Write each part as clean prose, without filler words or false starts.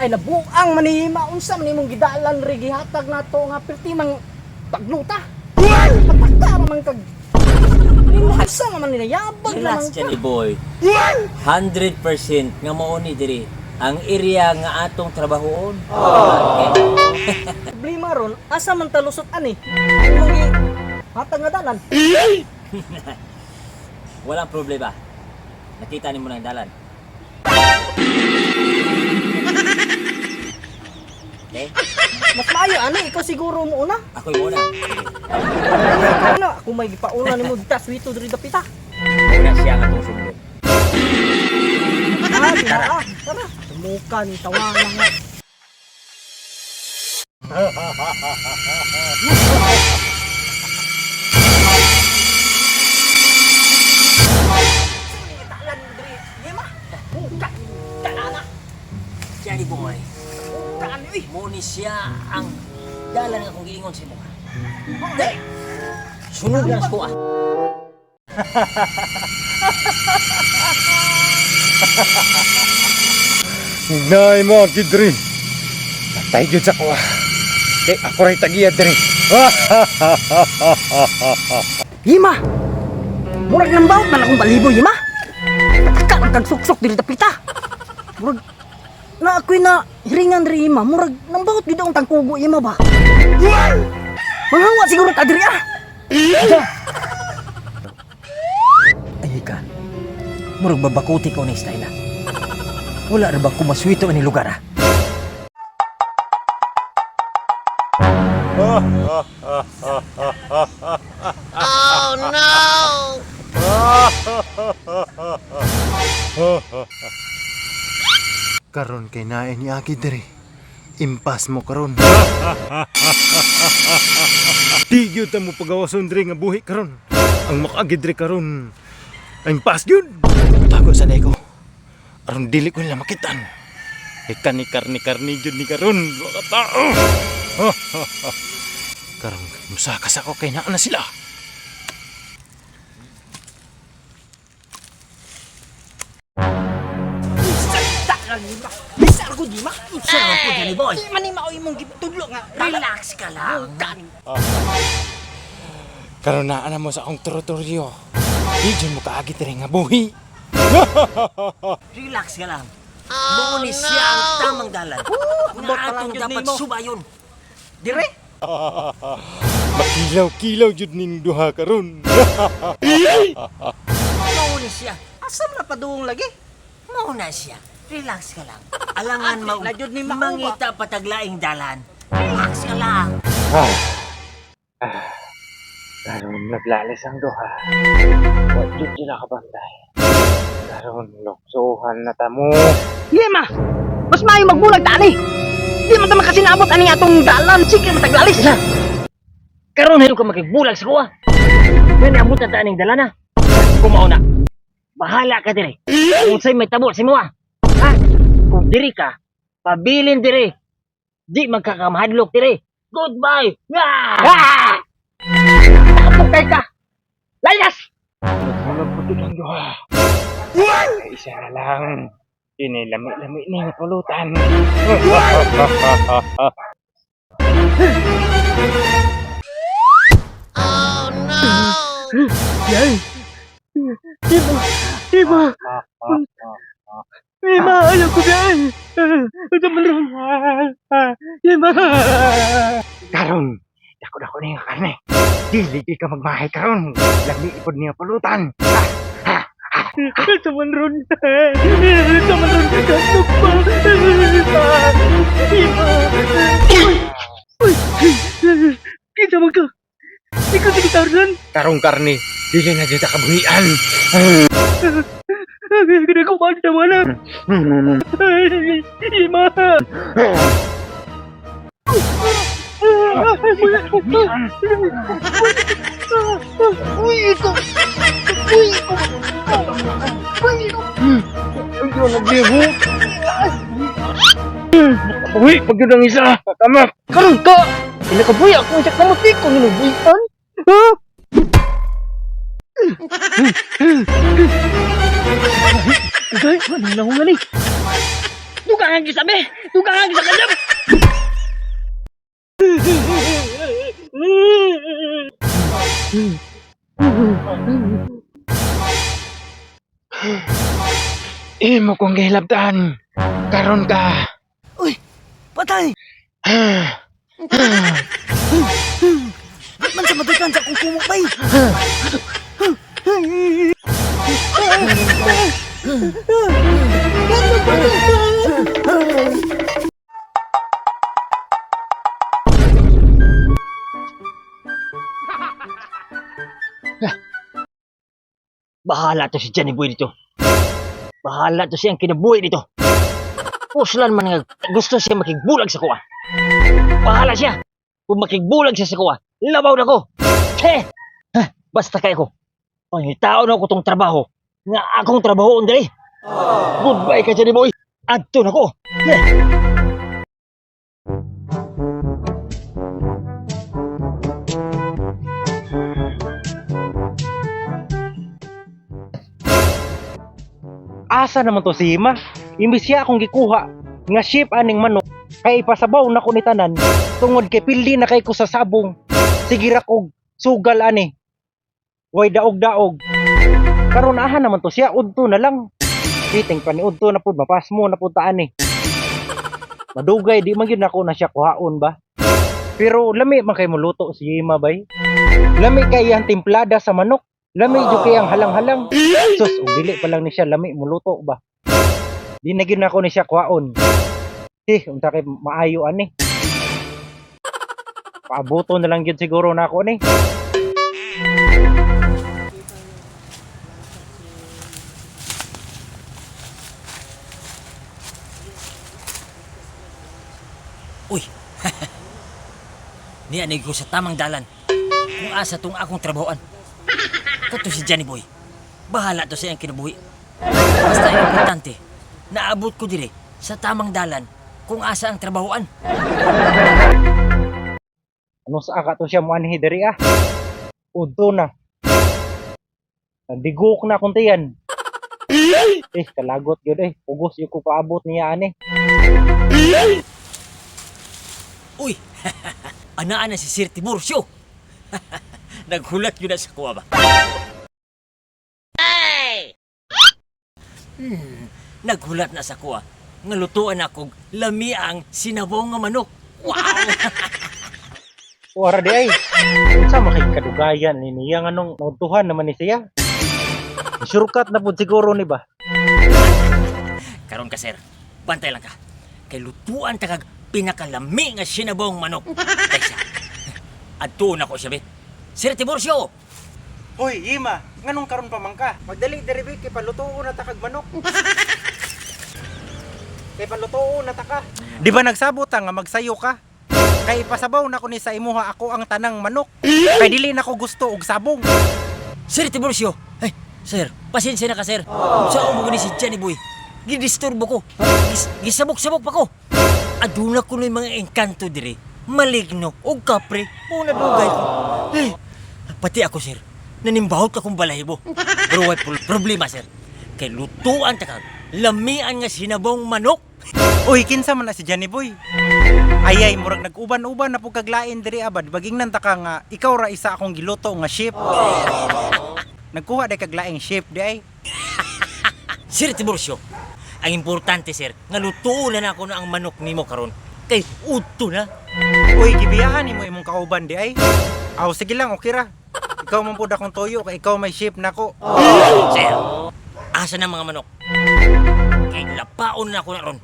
kay nabuang manihima unsa man imong gidalan ri gihatag nato nga pertimang pagluta. Pataka man kag unsa man ninayabag Relax naman dyan, ka. boy. 100% nga mao ni diri ang area nga atong trabahoon. Okay. Problema ron asa man talusot ani. Imong gi hatag nga dalan. Walang problema. Nakita ni mo na ang dalan. Okay? Mas maayo ani ikaw siguro mo una. Ako yung una. Ano ako may gipauna nimo tas wito diri dapita. Una siya nga itong sundon. Tara. Tara. Tumuka ni tawanan nga. Jadi boy, mo ni siya ang dalan nga kung giingon sa mo. Dali! Sunod lang ko ah. Nay mo gidri. Patay gyud sa ko. Kay ako ray tagiya diri. Yima! Murag nang bawat man akong balibo, Yima! Pataka ang kagsuksok diri dapita! Murag na ako'y na hiringan diri, Yima. Murag nang bawat gid akong tangkugo, Yima ba? Manghawa siguro ka diri, ah! Ay ka, murag babakuti ko na istayla. Wala na ba kumaswito ni lugar ah? Karon kay nae ni Aki diri. Impas mo karon. Di gyud ta mo pagawason diri nga buhi karon. Ang makaagid diri karon. Ang impas gyud. Tago sa ko. Aron dili ko nila makitan. Ikan ni karni gyud ni karon. Mga tao. Karon musakas ako kay naa na sila. Bisa ako, Yima! Isa lang po dyan, boy. Di man ni mao imong gitudlo nga. Relax ka lang. Karon naa na mo sa akong teritoryo. Di jud mo kaagid diri nga buhi. Relax ka lang. Mo ni siya ang tamang dalan. Nga atong dapat subayon. Dire? Makilaw-kilaw jud ning duha karon. Mo ni siya. Asa man na paduong lagi? Mo na siya. Relax ka lang. Alangan Ate, na jud ni Mao ba? mangita pataglaing dalan. Relax ka lang. Karon naglalis ang duha. Wa jud sila kabantay. Karon luksuhan na ta mo. Yima! Mas maayo magbulag tani! Di man ta makasinabot ani atong dalan. Sige mataglalis na! Karon hero ka makigbulag sa kuha. May naabot na taaning dala na. Kumaw na. Bahala ka dire. Kung sa'y may tabo si mo ah. Ha? Kung diri ka, pabilin diri. Di magkakamahadlok diri. Goodbye! Ah! Nakapukay ka! Layas! Wala po din ang duha. Isa na lang. Ini lami-lami ni nga pulutan. Yima! Ayaw ko yan! Ito man rin! Yima! Karon, dako-dako ni nga karne. Dili di ka magmahay karon. Lami ipod niya pulutan. Ito man rin! Ito man rin! Kasok pa! Yima! Uy! Kita mo ka! Ikaw sa gitaran! Karong karne, dili na dito kabuhian. Hindi ko pa sa wala! Yima! Uy, ito! Uy, ito! Uy, ito! Ang yun nagliho. Uy, pag yun ang isa. Tama. Karon ka! Pinakabuhi ako sa kamuti ko ninubuhian! Ha? Ay, ano na nga ni? Duga Dugangan gisabi! Dugangan gisabi! Imo kong gihilabtan. Karon ka. Uy, patay! Ba't man sa matikan sa kung kumupay? Bahala to si Johnny Boy dito. Bahala to siyang kinabuhi dito. Puslan man nga gusto siya makigbulag sa kuwa. Bahala siya. Kung makigbulag siya sa kuwa, labaw na ko. He! Basta kaya ko. Pangitaon ako tong trabaho. Nga akong trabaho on dali. Goodbye ka Johnny Boy. Adto na ko. Asa naman to si Hima? Imbis siya akong gikuha nga ship aning manok kay ipasabaw na ko ni tanan tungod kay pildi na kay ko sa sabong. Sige ra kog sugal ani. Way daog-daog. Karon aha naman to siya udto na lang. Kiting pa ni udto na pud mapas mo na pud ta ani. Madugay di man gyud nako na siya kuhaon ba. Pero lami man kay muluto si Hima bay. Lami kay ang timplada sa manok. Lami jud kay ang halang-halang. Sus, dili pa lang ni siya lami muluto ba. Di na gyud nako ni siya kuhaon. Unta kay maayo ani. Paabuto na lang gyud siguro nako ni. Uy, nianig ko sa tamang dalan. Kung asa tong akong trabahoan. Kato si Johnny Boy. Bahala to sa iyang kinabuhi. Basta ang importante, naabot ko dire sa tamang dalan kung asa ang trabahoan. Ano sa aka to siya mo anhi diri ah. Udto na. Nabigok na kung tiyan. Kalagot yun Ugos yung ko paabot niya ani. Uy, anaan na si Sir Tiburcio. Naghulat yun na sa kuwa ba? Naghulat na sa kuwa. Ngalutuan akong lamiang sinabong nga manok. Wow! Wara di ay. Unsa makay kadugayan ni niya nganong nautuhan naman ni siya. Surkat na pud siguro ni ba. Karon ka, sir. Bantay lang ka. Kay lutuan ta kag pinakalami nga sinabong manok. Kaysa, adtuon ako siya, be. Sir Tiburcio! Hoy, Hima, nganong karon pa man ka? Magdali diri be kay palutuon na ta kag manok. Kay palutuon na ta ka. Di ba nagsabot nga magsayo ka? Kay pasabaw na ko ni sa imuha ako ang tanang manok. Kay dili na ko gusto og sabong. Sir Tiburcio! Ay, sir, pasensya na ka, sir. Sa mo ni si Johnny Boy. Gidisturbo ko. Gisabok-sabok pa ko. Aduna ko na mga engkanto dire. Maligno o kapre. Muna dugay ko. Ay, pati ako, sir. Nanimbahot ka kong balahibo. Pero way problema, sir. Kay lutuan ta kag lamian nga sinabong manok. Uy, kinsa man na si Johnny Boy? Ayay, murag nag-uban-uban na po kaglain diri abad. Bagingnan ta ka nga, ikaw ra isa akong giluto nga ship. Nagkuha day kaglaing ship di ay. Sir Tiburcio, ang importante, sir, nga lutuon na ako na ang manok nimo karon. Kay udto na. Uy, gibiyahan mo imong kauban di ay. Aw, sige lang, okay ra. Ikaw man pud akong toyo kay ikaw may ship nako. Sir, asa na mga manok? Kay lapaon na ako na ron.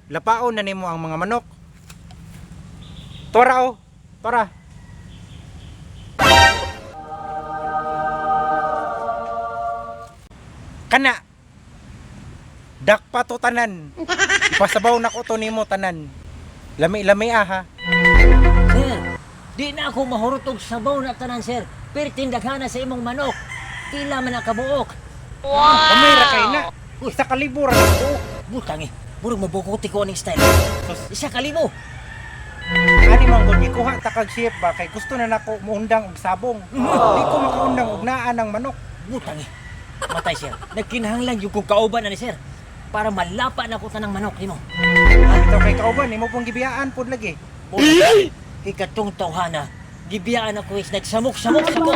Lapaon na nimo ang mga manok. Tora oh. Tora. Kana. Dakpa to tanan. Ipasabaw na ko to nimo tanan. Lami-lami ha. Sir, di na ako mahurutog sabaw na tanan, sir. Pero tindaghana sa imong manok. Tila man nakabuok. Kamera kay na. Isa kalibur ako. Butang Murag mabukuti ko aning style. Isa kalibo. Ani man gud gikuha ta kag ship ba kay gusto na nako muundang og sabong. Di ko makaundang og naa ng manok. Butang Matay, sir. Nagkinahanglan yung kung kauban na ni sir. para malapa na ko tanang manok nimo. Ito kay kauban, imo pong gibiyaan pod lagi. Muna, ikatong tawhana, gibiyaan ako is nagsamok-samok sa ko.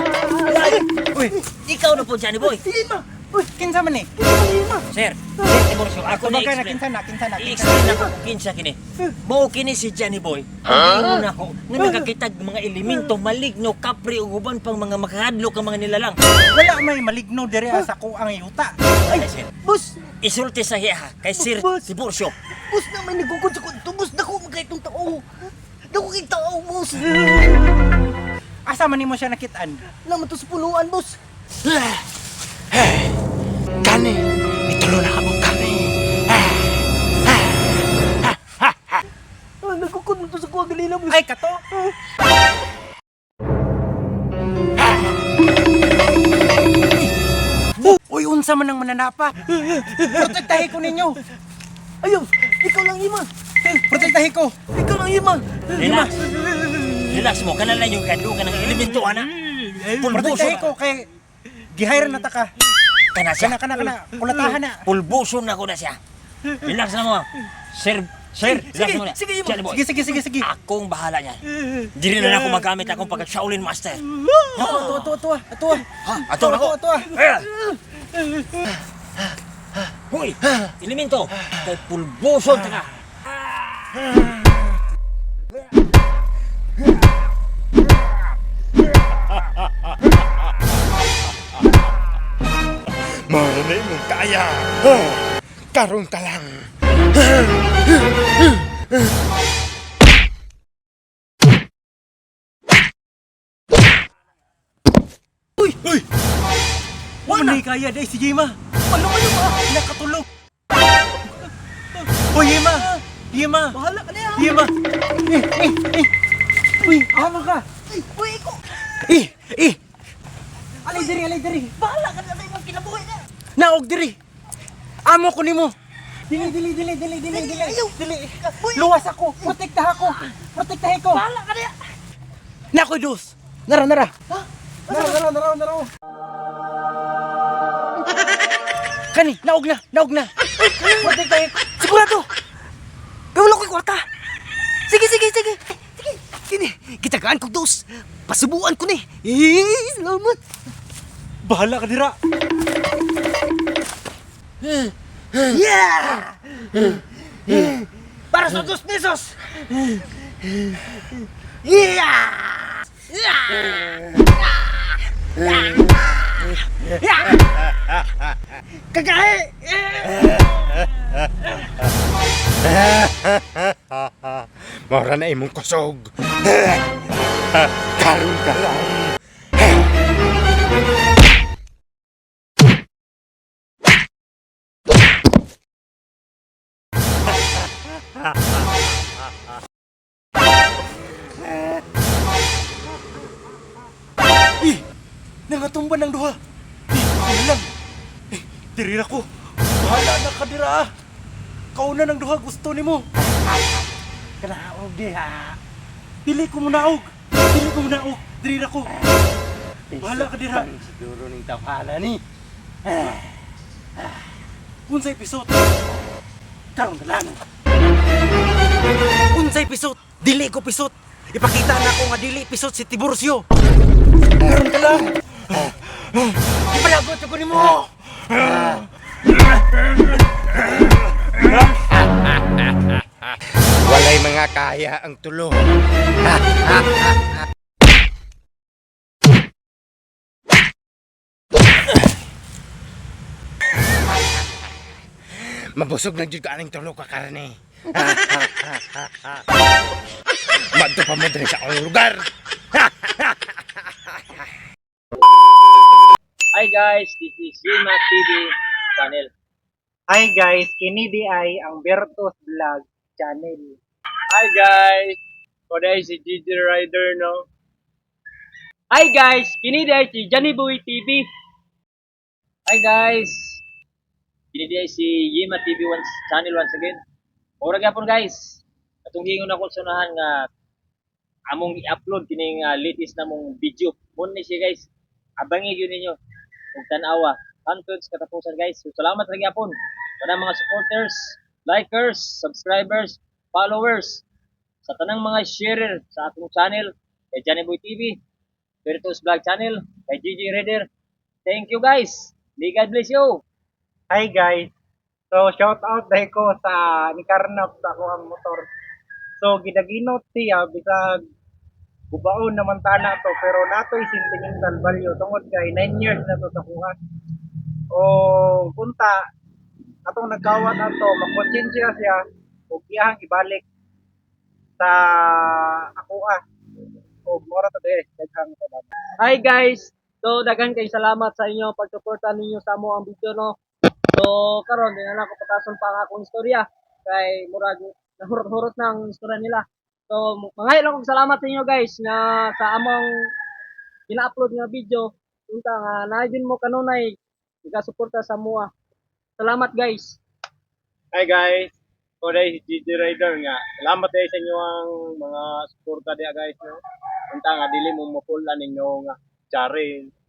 Uy, Ikaw na po, Johnny Boy. uy, kinsa man ni? Sir, Tiburcio, ako na Kumbaga na i-explain. kinsa na. I-explain ako kung kinsa kini. Mao kini si Johnny Boy. Ang una ko nga nakakitag mga elemento maligno, kapri ug uban pang mga makahadlok ang mga nilalang. Wala may maligno diri sa ko ang yuta. Ay, sir. Boss, Isulti sa hiya kay Sir Boss. Tiburcio. boss na may nagugod sa kunto. Boss, dako magkait ng tao. Dako kay tao, boss. Asa man nimo siya nakitaan? Naman to sa punuan, boss. Kani, itulo na ka mo kani. Nagugod mo to sa kuha galila, boss. Ay kato. Uy, unsa man ang mananapa? Protektahi ko ninyo. Ayaw, ikaw lang, Ima. Protektahi ko. Ikaw lang, Ima. Relax. Relax mo, kana lang yung kadlo ka ng elemento, ana. Pulbuso Protektahi ko kay gihayran na ta ka. Kana siya. Kana. Kulatahan na. Pulbuso na ko na siya. Relax na mo. Sir, relax mo na. sige, Ima. Johnny Boy. Sige. Akong bahala niyan. Dili na ako magamit akong pagka-Shaolin Master. Ato. Ato na ko. Ato. Hoy, elemento. Kay pulbuso ta ka. Marami mong kaya. Karon ka lang. Wala na kaya day si Yima. Ano ba? Nakatulog. Hoy Yima. Bahala ka na yan. Yima. Uy, ama ka. Uy, ikaw. Alay diri. Bahala ka na yung kinabuhay na. Naog diri. Amo ko nimo. Dili. Ayaw. Uy, Luwas ako. Protektahe ko. bahala ka na yan. Nakoy dos. Nara. Nara. Kani, naog na. Protektahe ko. Sigurado. Gawala ko'y kwarta. Sige. Kini, kitagaan ko dos. Pasubuan ko ni. Salamat. Bahala ka dira. Yeah! Para sa 2 pesos! Yeah! Kagahe! Mora na imong kusog. Karon ka lang. Nangatumba ng duha. Ano lang. Diri na ko. Bahala na ka dira. Kauna ng duha gusto nimo. Kanaog diha. Dili ko munaog. Diri na ko. Bahala ka dira. Siguro ning tawhala ni. Unsay pisot. Karon na lang. Unsay pisot. Dili ko pisot. Ipakita na ko nga dili pisot si Tiburcio. Karon ka lang. Ipalagot ko nimo. Walay mga kaya ang tulo. Mabusog na jud ka aning tulo ka karne. Madto pa mo diri sa akong lugar. Hi guys, this is Yima TV channel. Hi guys, kini di ay ang Bertos Vlog channel. Hi guys, today si Gigi Rider no. Hi guys, kini day si Johnny Boy TV. Hi guys, kini day si Yima TV channel once again. Ora gyapon guys. Atong gingon ako sunahan nga among i-upload kining latest namong video. Mun ni siya guys. Abangi gyud ninyo. Ug tan-awa. Hundreds katapusan guys. So salamat ra gyapon. tanang mga supporters, likers, subscribers, followers, sa tanang mga sharer sa akong channel, kay Johnny Boy TV, Virtus Vlog Channel, kay Gigi Reader. Thank you guys. May God bless you. Hi guys. So shout out dahil ko sa ni Karnap sa akong motor. So gidaginot siya bisag gubaon naman tana to pero natoy sentimental value tungod kay 9 years na to sa kuha. O punta atong nagkawat ato makonsensya siya ug iyang ibalik sa ako o mora to daghang salamat. Hi guys. So daghan kay salamat sa inyo pagsuporta ninyo sa amo ang video no. So karon di na lang ko patason pa ang akong istorya kay murag nahurot-hurot na ang istorya nila. So mga lang kong salamat sa inyo guys na sa among ina-upload nga video unta nga naayun mo kanunay nagasuporta sa mua. Salamat guys. Hi guys. So dahil si Gigi Rider nga. Salamat dahil sa inyo ang mga suporta diya guys no. Unta nga dili mo mapulan ninyo nga Jaren